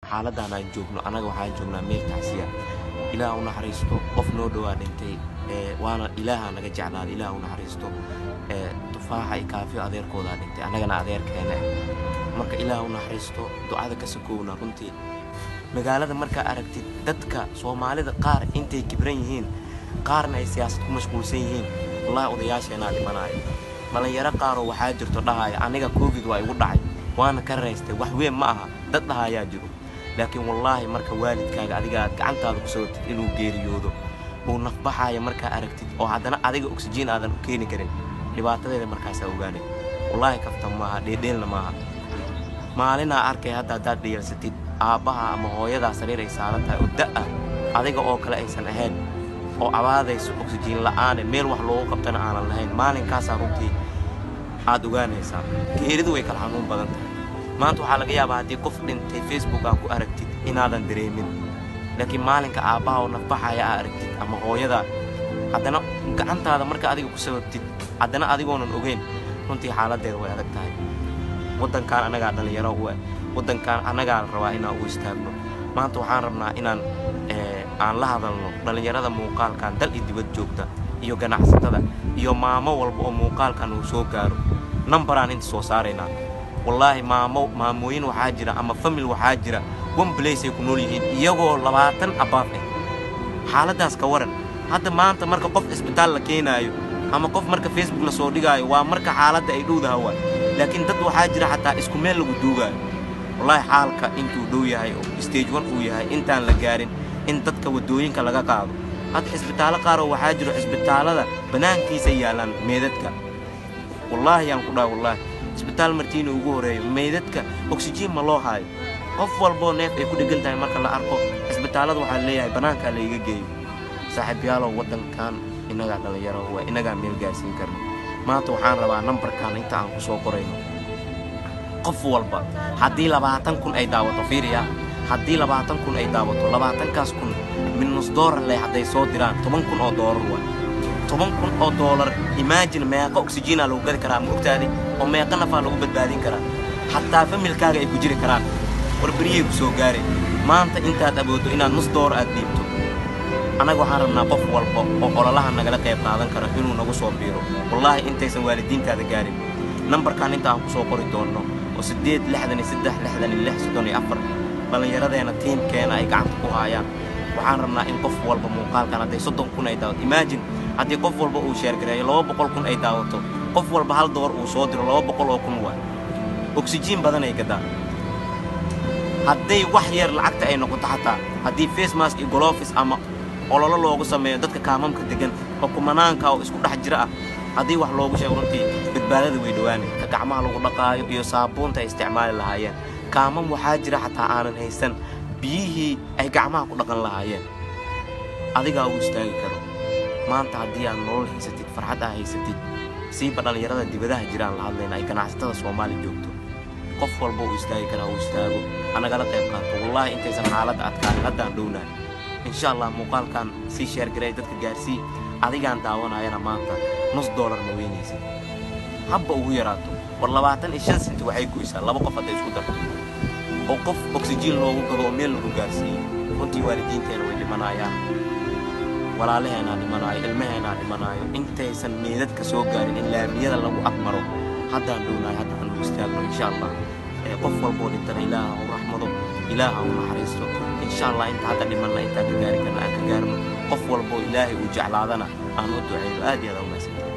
xaaladaan aan joogno anaga waxaan joognaa meel tacsiya ilaah u naxariisto qof noo dhawaa dhintay waana ilaaha naga jeclaaday ilaah u naxariisto tufaaxa ay kaafiyo adeerkooda dhintay anagana adeerkeena marka ilaah u naxariisto ducada ka sakoowna runtii magaalada marka aragtid dadka Soomaalida qaar intay kibran yihiin qaarna ay siyaasad ku mashquulsan yihiin wallahi odayaasheena dhimanaay dhalinyaro qaar oo waxaa jirto dhahay aniga covid waa igu dhacay waana ka raystay wax weyn ma aha dad dhahayaa jiro laakiin wallahi marka waalidkaaga adiga gacantaada ku soo tid inuu geeriyoodo oo nafbaxaya marka aragtid oo haddana adiga oxygen aadan u keeni karin dhibaatadeeda markaas ogaanay wallahi kaftan maaha dheedheelna maaha maalina arkay hadda dhiirsatid aabaha ama hooyada sariir ay saaran tahay oo da'a adiga oo kale aysan ahayn oo abaadayso oxygen la'aan meel wax loogu qabtana aan lahayn maalinkaas runtii aad ogaanaysaa geeridu way kala xanuun badan tahay maanta waxa laga yaabaa hadii qof dhintay Facebook aan ku aragtid inaadan dareemin laakiin maalinka aabaha oo nafbaxaya aragtid ama hooyada haddana gacantaada marka adiga ku sababtid haddana adigoonan ogeyn runtii xaaladeeda way adag tahay wadankan anaga dhalinyaro wadankan anaga rabaa inaan u istaagno maanta waxaan rabnaa inaan aan la hadalno dhalinyarada muuqaalkan dal dibad joogta iyo ganacsatada iyo maamo walba oo muuqaalkan uu soo gaaro numberaan inta soo saarayna wallahi maamooyin waxaa jira ama family waxaa jira one place ay ku nool yihiin iyagoo 20 abaaf xaaladaas ka waran hadda maanta marka qof isbitaal la keenayo ama qof marka Facebook la soo dhigayo waa marka xaaladda ay dhowdahay laakiin dad waxaa jira xataa isku meel lagu duugayo wallahi xaalka intuu dhow yahay oo stage 1 uu yahay intaan la gaarin in dadka wadooyinka laga qaado hadda isbitaalo qaar oo waxaa jira isbitaalada banaankiisa yaalan meedadka wallahi aan ku dhahay wallahi isbitaal martiina ugu horeeyo meedadka oxygen ma loo haayo qof walbo neef ay ku dhigan tahay marka la arko isbitaalada waxa leeyahay banaanka la iga geeyo saaxiibayaal wadankan inaga dhalinyaro waa inaga meel gaarsiin karno maanta waxaan rabaa numberkan inta aan ku soo qorayno qof walba hadii 20 ay daawato fiiriya hadii 20 ay daawato 20kaas kun $1 leh haday soo diraan $10,000 waa $10,000 imagine meeqa oxygen lagu gadi karaa ma ogtaadi oo meeqa nafa lagu badbaadin karaa hatta familkaaga ay ku jiri karaan warbariye ku soo gaaray maanta intaad aboodo inaad $1 aad diibto anaga waxaan rabnaa qof walba oo ololaha nagala qayb qaadan kara inuu nagu soo biiro wallahi intaysan waalidiintaada gaarin numberkan inta aan ku soo qori doono oo 8636634 dhalinyaradeena teamkeena ay gacanta ku hayaan waxaan rabnaa in qof walba muuqaalkan haday 30,000 ay daawato imagine hadii qof walba uu share gareeyo 200,000 ay daawato qof walba $1 uu soo diro 200,000 waa oxygen badan ay gadaa haday wax yar lacagta ay noqoto xataa hadii face mask iyo gloves ama ololo loogu sameeyo dadka kaamamka degan oo kumanaanka oo isku dhex jira hadii wax loogu sheego runtii badbaadada way dhawaanay ka gacmaha lagu dhaqaayo iyo saabuunta isticmaali lahaayeen kaamam waxaa jira xataa aanan haysan biyihii ay gacmaha ku dhaqan lahaayeen adiga uu istaagi karo maanta hadii aan nolol haysatid farxad haysatid siiba dhalinyarada dibadaha jiraan la hadlayna ay ganacsatada Soomaaliya joogto qof walba uu istaagi kara uu istaago anaga la qayb qaato wallahi intaysan xaaladda adkaan haddaan dhownahay insha Allah muuqaalkan si share gareey dadka gaarsii adigaan daawanayana maanta $1 ma weynaysid habba ugu yaraato war 25 sent waxay goysaa laba qof haday isku darto oo qof oxygen loogu gado meel lagu gaarsiiyo runtii waalidiinteena way dhimanayaan walaalaheena dhimanayo ilmaheena dhimanayo intaysan meedadka soo gaarin in laamiyada lagu aqmaro haddaan dhownahay haddaan u istaagno insha Allah qof walba oo dhintana Ilaaha u raxmado Ilaaha u naxariisto insha Allah inta hadda dhimanna inta gaari karna aan ka gaarno qof walba oo Ilaahay uu jeclaadana aan u duceeyo aad iyo aad u mahadsantahay